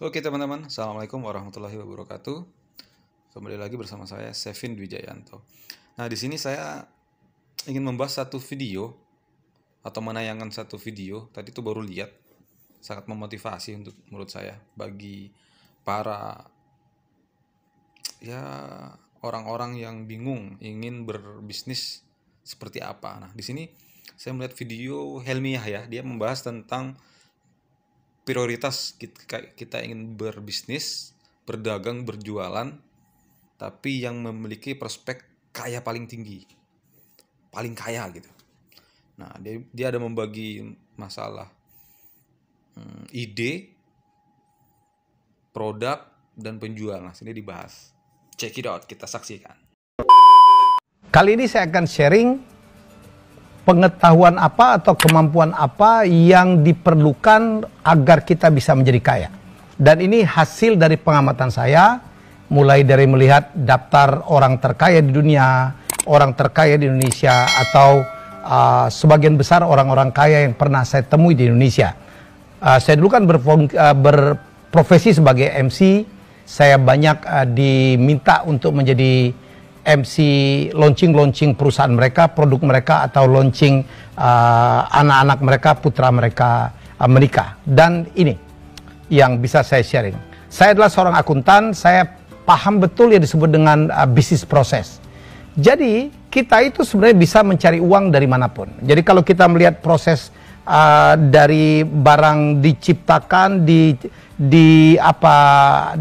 Oke teman-teman, Assalamualaikum warahmatullahi wabarakatuh. Kembali lagi bersama saya, Sevin Wijayanto. Nah, di sini saya ingin membahas satu video atau menayangkan satu video. Tadi tuh baru lihat, sangat memotivasi untuk menurut saya bagi para orang-orang yang bingung ingin berbisnis seperti apa. Nah, di sini saya melihat video Helmiah ya, dia membahas tentang prioritas kita ingin berbisnis, berdagang, berjualan, tapi yang memiliki prospek kaya paling tinggi, paling kaya gitu. Nah, dia ada membagi masalah ide, produk, dan penjual. Nah, sini dibahas. Check it out, kita saksikan. Kali ini saya akan sharing pengetahuan apa atau kemampuan apa yang diperlukan agar kita bisa menjadi kaya. Dan ini hasil dari pengamatan saya, mulai dari melihat daftar orang terkaya di dunia, orang terkaya di Indonesia, atau sebagian besar orang-orang kaya yang pernah saya temui di Indonesia. Saya dulu kan berprofesi sebagai MC, saya banyak diminta untuk menjadi MC launching perusahaan mereka, produk mereka, atau launching anak-anak mereka, putra mereka menikah. Dan ini yang bisa saya sharing. Saya adalah seorang akuntan, saya paham betul yang disebut dengan bisnis proses. Jadi kita itu sebenarnya bisa mencari uang dari manapun. Jadi kalau kita melihat proses dari barang diciptakan,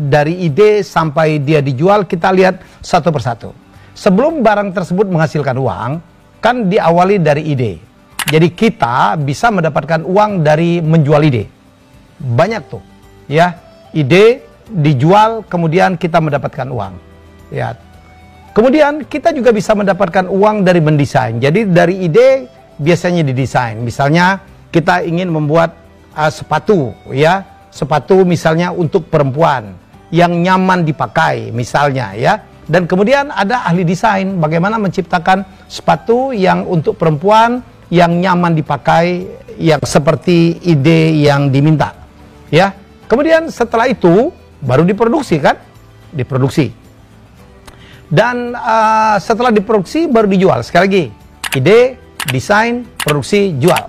dari ide sampai dia dijual, kita lihat satu persatu. Sebelum barang tersebut menghasilkan uang, kan diawali dari ide. Jadi kita bisa mendapatkan uang dari menjual ide. Banyak tuh, ya. Ide dijual, kemudian kita mendapatkan uang. Ya. Kemudian kita juga bisa mendapatkan uang dari mendesain. Jadi dari ide biasanya didesain. Misalnya kita ingin membuat sepatu, ya. Sepatu misalnya untuk perempuan yang nyaman dipakai, misalnya, ya. Dan kemudian ada ahli desain, bagaimana menciptakan sepatu yang untuk perempuan, yang nyaman dipakai, yang seperti ide yang diminta. Ya. Kemudian setelah itu, baru diproduksi kan? Diproduksi. Dan setelah diproduksi, baru dijual. Sekali lagi, ide, desain, produksi, jual.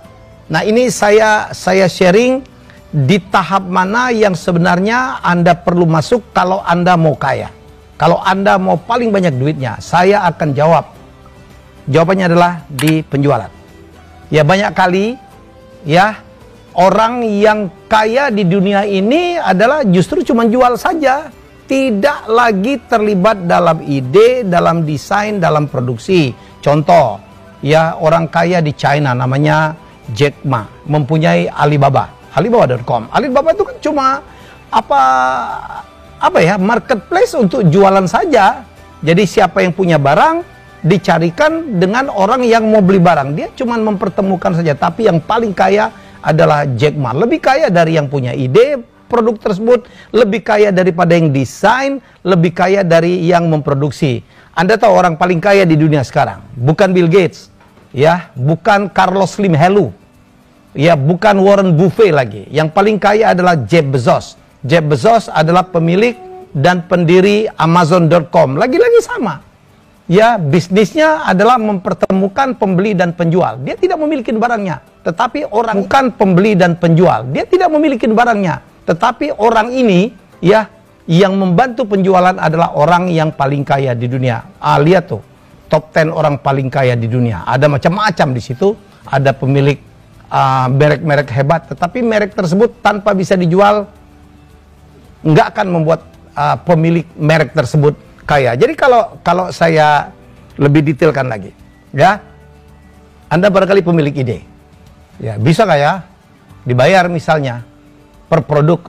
Nah, ini saya sharing di tahap mana yang sebenarnya Anda perlu masuk kalau Anda mau kaya. Kalau Anda mau paling banyak duitnya, saya akan jawab. Jawabannya adalah di penjualan. Ya, banyak kali ya orang yang kaya di dunia ini adalah justru cuma jual saja, tidak lagi terlibat dalam ide, dalam desain, dalam produksi. Contoh, ya, orang kaya di China namanya Jack Ma, mempunyai Alibaba, Alibaba.com. Alibaba itu kan cuma marketplace untuk jualan saja. Jadi siapa yang punya barang dicarikan dengan orang yang mau beli barang. Dia cuma mempertemukan saja. Tapi yang paling kaya adalah Jack Ma. Lebih kaya dari yang punya ide produk tersebut, lebih kaya daripada yang desain, lebih kaya dari yang memproduksi. Anda tahu orang paling kaya di dunia sekarang? Bukan Bill Gates, ya, bukan Carlos Slim Helú, ya, bukan Warren Buffett lagi. Yang paling kaya adalah Jeff Bezos. Jeff Bezos adalah pemilik dan pendiri Amazon.com. Lagi-lagi sama. Ya, bisnisnya adalah mempertemukan pembeli dan penjual. Dia tidak memiliki barangnya, tetapi orang bukan pembeli dan penjual. Dia tidak memiliki barangnya, tetapi orang ini, ya, yang membantu penjualan adalah orang yang paling kaya di dunia. Lihat tuh, top 10 orang paling kaya di dunia. Ada macam-macam di situ. Ada pemilik merek-merek hebat, tetapi merek tersebut tanpa bisa dijual, nggak akan membuat pemilik merek tersebut kaya. Jadi kalau saya lebih detailkan lagi, ya, Anda barangkali pemilik ide, ya, bisa nggak ya dibayar misalnya per produk?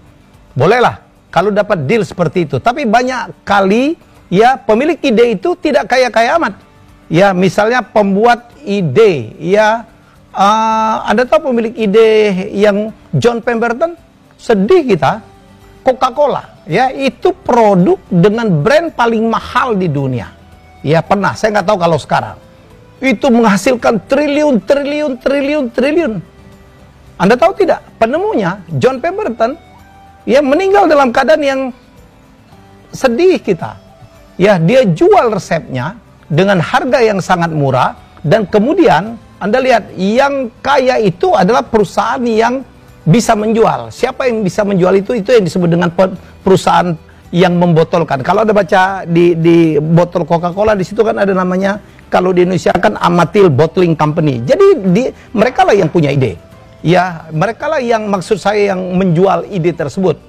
Bolehlah kalau dapat deal seperti itu. Tapi banyak kali, ya, pemilik ide itu tidak kaya-kaya amat. Ya, misalnya pembuat ide, ya, Anda tahu pemilik ide yang John Pemberton? Sedih kita. Coca-Cola, ya, itu produk dengan brand paling mahal di dunia. Ya, pernah, saya nggak tahu kalau sekarang. Itu menghasilkan triliun. Anda tahu tidak? Penemunya John Pemberton Ya, meninggal dalam keadaan yang sedih kita. Ya, dia jual resepnya dengan harga yang sangat murah, dan kemudian Anda lihat yang kaya itu adalah perusahaan yang bisa menjual. Siapa yang bisa menjual itu yang disebut dengan perusahaan yang membotolkan. Kalau Anda baca di botol Coca-Cola, di situ kan ada namanya, kalau di Indonesia kan Amatil Bottling Company. Jadi mereka lah yang punya ide. Ya, mereka lah yang, maksud saya, yang menjual ide tersebut.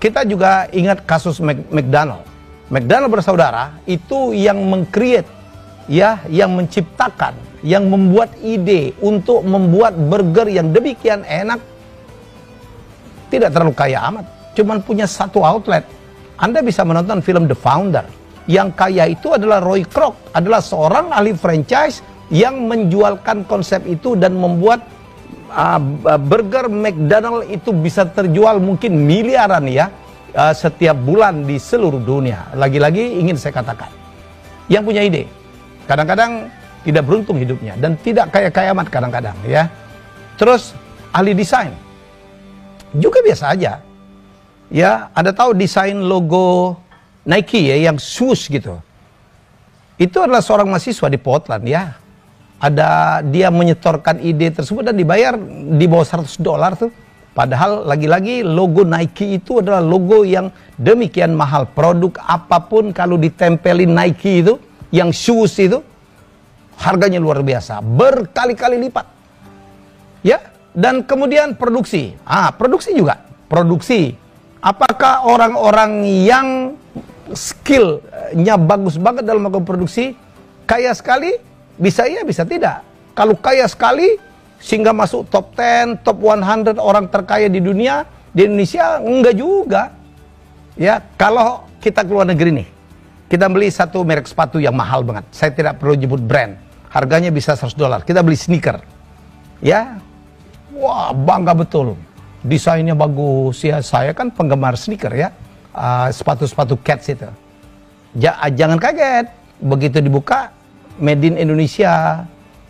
Kita juga ingat kasus McDonald. McDonald bersaudara itu yang meng-create, ya, yang menciptakan, yang membuat ide untuk membuat burger yang demikian enak. Tidak terlalu kaya amat, cuman punya satu outlet. Anda bisa menonton film The Founder. Yang kaya itu adalah Roy Kroc, adalah seorang ahli franchise yang menjualkan konsep itu dan membuat burger McDonald itu bisa terjual mungkin miliaran ya setiap bulan di seluruh dunia. Lagi-lagi ingin saya katakan, yang punya ide kadang-kadang tidak beruntung hidupnya dan tidak kaya-kaya amat kadang-kadang ya. Terus ahli desain juga biasa aja ya. Anda tahu desain logo Nike ya, yang swoosh gitu, itu adalah seorang mahasiswa di Portland ya. Dia menyetorkan ide tersebut dan dibayar di bawah $100 tuh. Padahal lagi-lagi logo Nike itu adalah logo yang demikian mahal. Produk apapun kalau ditempelin Nike itu, yang shoes itu, harganya luar biasa, berkali-kali lipat. Ya, dan kemudian produksi. Produksi juga. Produksi. Apakah orang-orang yang skillnya bagus banget dalam melakukan produksi kaya sekali? Bisa iya, bisa tidak. Kalau kaya sekali sehingga masuk top 10, top 100 orang terkaya di dunia, di Indonesia enggak juga. Ya, kalau kita keluar negeri nih, kita beli satu merek sepatu yang mahal banget. Saya tidak perlu nyebut brand. Harganya bisa $100. Kita beli sneaker. Ya. Wah, bangga betul. Desainnya bagus ya. Saya kan penggemar sneaker ya. Sepatu-sepatu Keds itu. Jangan kaget. Begitu dibuka, made in Indonesia,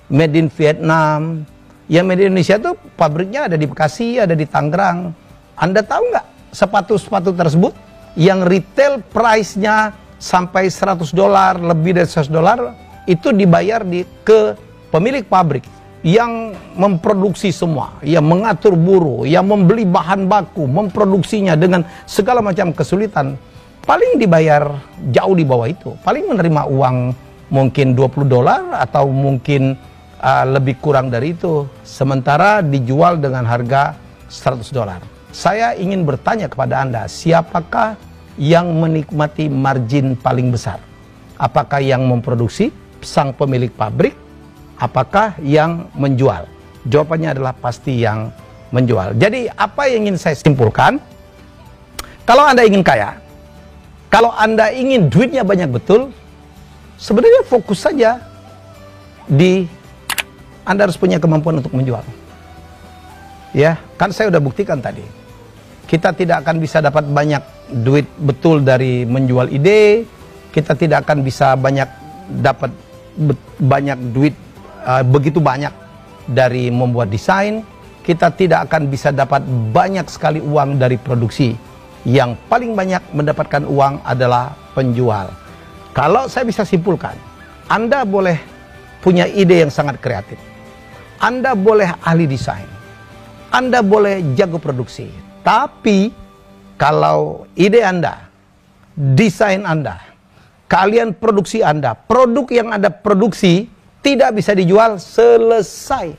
made in Vietnam. Ya, made in Indonesia tuh pabriknya ada di Bekasi, ada di Tangerang. Anda tahu nggak sepatu-sepatu tersebut yang retail price-nya sampai $100, lebih dari $100, itu dibayar ke pemilik pabrik yang memproduksi semua, yang mengatur buruh, yang membeli bahan baku, memproduksinya dengan segala macam kesulitan. Paling dibayar jauh di bawah itu. Paling menerima uang mungkin $20 atau mungkin lebih kurang dari itu, sementara dijual dengan harga $100. Saya ingin bertanya kepada Anda, siapakah yang menikmati margin paling besar? Apakah yang memproduksi, sang pemilik pabrik, apakah yang menjual? Jawabannya adalah pasti yang menjual. Jadi apa yang ingin saya simpulkan? Kalau Anda ingin kaya, kalau Anda ingin duitnya banyak betul, sebenarnya fokus saja di Anda harus punya kemampuan untuk menjual. Ya, kan saya udah buktikan tadi. Kita tidak akan bisa dapat banyak duit betul dari menjual ide. Kita tidak akan bisa dapat banyak duit begitu banyak dari membuat desain. Kita tidak akan bisa dapat banyak sekali uang dari produksi. Yang paling banyak mendapatkan uang adalah penjual. Kalau saya bisa simpulkan, Anda boleh punya ide yang sangat kreatif. Anda boleh ahli desain. Anda boleh jago produksi. Tapi kalau ide Anda, desain Anda, kalian produksi Anda, produk yang Anda produksi tidak bisa dijual, selesai.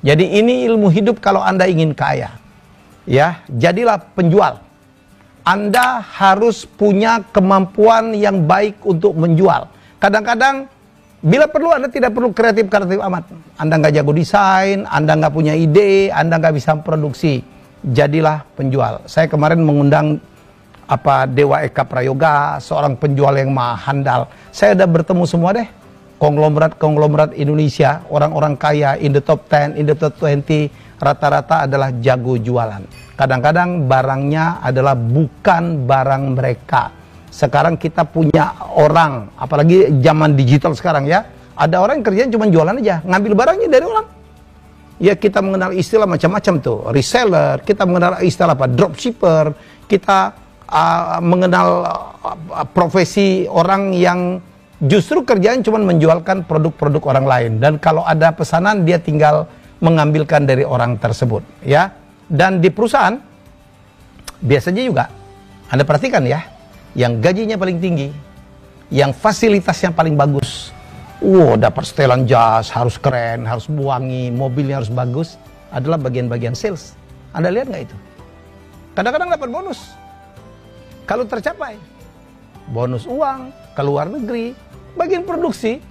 Jadi ini ilmu hidup kalau Anda ingin kaya. Ya, jadilah penjual. Anda harus punya kemampuan yang baik untuk menjual. Kadang-kadang bila perlu Anda tidak perlu kreatif amat. Anda nggak jago desain, Anda nggak punya ide, Anda nggak bisa produksi. Jadilah penjual. Saya kemarin mengundang Dewa Eka Prayoga, seorang penjual yang maha handal. Saya udah bertemu semua deh. Konglomerat Indonesia, orang-orang kaya in the top 10, in the top 20, rata-rata adalah jago jualan. Kadang-kadang barangnya adalah bukan barang mereka. Sekarang kita punya orang, apalagi zaman digital sekarang ya, ada orang yang kerjanya cuma jualan aja, ngambil barangnya dari orang. Ya, kita mengenal istilah macam-macam tuh, reseller, kita mengenal istilah apa, dropshipper, kita mengenal profesi orang yang justru kerjaan cuma menjualkan produk-produk orang lain, dan kalau ada pesanan dia tinggal mengambilkan dari orang tersebut, ya. Dan di perusahaan biasanya juga Anda perhatikan ya, yang gajinya paling tinggi, yang fasilitasnya paling bagus, dapat setelan jas, harus keren, harus wangi, mobilnya harus bagus, adalah bagian-bagian sales. Anda lihat nggak itu? Kadang-kadang dapat bonus kalau tercapai, bonus uang ke luar negeri. Bagian produksi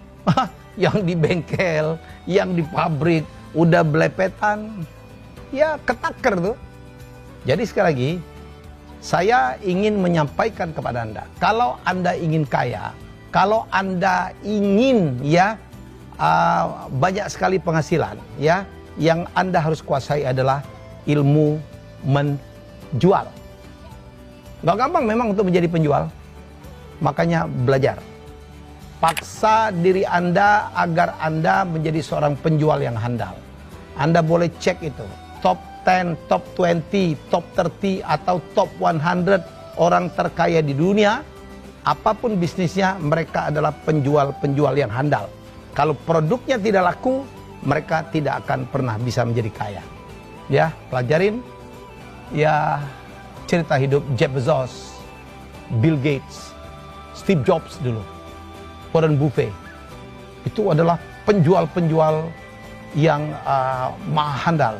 yang di bengkel, yang di pabrik udah belepetan, ya ketaker tuh. Jadi sekali lagi, saya ingin menyampaikan kepada Anda, kalau Anda ingin kaya, kalau Anda ingin ya banyak sekali penghasilan, ya, yang Anda harus kuasai adalah ilmu menjual. Gak gampang memang untuk menjadi penjual, makanya belajar. Paksa diri Anda agar Anda menjadi seorang penjual yang handal. Anda boleh cek itu, top 10, top 20, top 30, atau top 100 orang terkaya di dunia. Apapun bisnisnya, mereka adalah penjual-penjual yang handal. Kalau produknya tidak laku, mereka tidak akan pernah bisa menjadi kaya. Ya, pelajarin ya cerita hidup Jeff Bezos, Bill Gates, Steve Jobs dulu, Warren Buffett. Itu adalah penjual-penjual yang maha handal.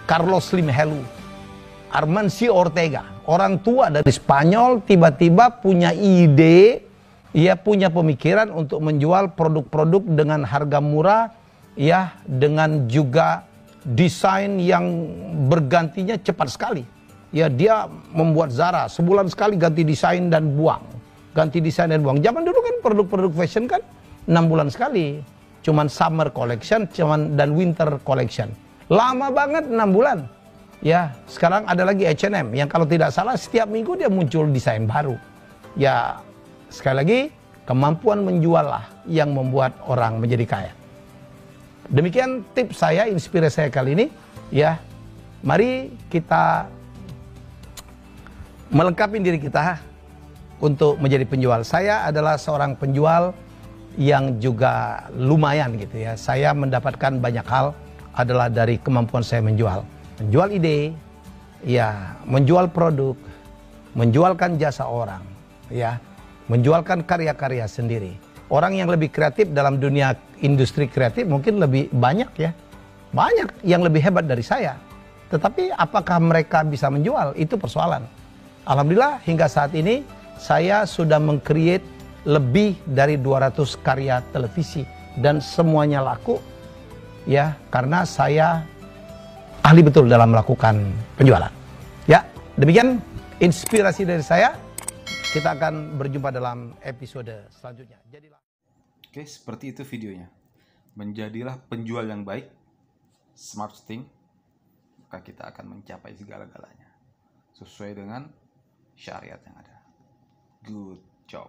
Carlos Slim Helu, Amancio Ortega, orang tua dari Spanyol, tiba-tiba punya ide, ia punya pemikiran untuk menjual produk-produk dengan harga murah, ya, dengan juga desain yang bergantinya cepat sekali. Ya, dia membuat Zara sebulan sekali ganti desain dan buang, ganti desain dan buang. Zaman dulu kan produk-produk fashion kan 6 bulan sekali, cuman summer collection, dan winter collection. Lama banget 6 bulan. Ya, sekarang ada lagi H&M yang kalau tidak salah setiap minggu dia muncul desain baru. Ya, sekali lagi, kemampuan menjual lah yang membuat orang menjadi kaya. Demikian tips saya, inspirasi saya kali ini. Ya, mari kita melengkapi diri kita untuk menjadi penjual. Saya adalah seorang penjual yang juga lumayan gitu ya. Saya mendapatkan banyak hal adalah dari kemampuan saya menjual. Menjual ide, ya, menjual produk, menjualkan jasa orang, ya, menjualkan karya-karya sendiri. Orang yang lebih kreatif dalam dunia industri kreatif mungkin lebih banyak ya. Banyak yang lebih hebat dari saya. Tetapi apakah mereka bisa menjual? Itu persoalan. Alhamdulillah hingga saat ini saya sudah meng-create lebih dari 200 karya televisi dan semuanya laku. Ya, karena saya ahli betul dalam melakukan penjualan. Ya, demikian inspirasi dari saya. Kita akan berjumpa dalam episode selanjutnya. Oke, seperti itu videonya. Menjadilah penjual yang baik, smart think, maka kita akan mencapai segala-galanya sesuai dengan syariat yang ada. Good job.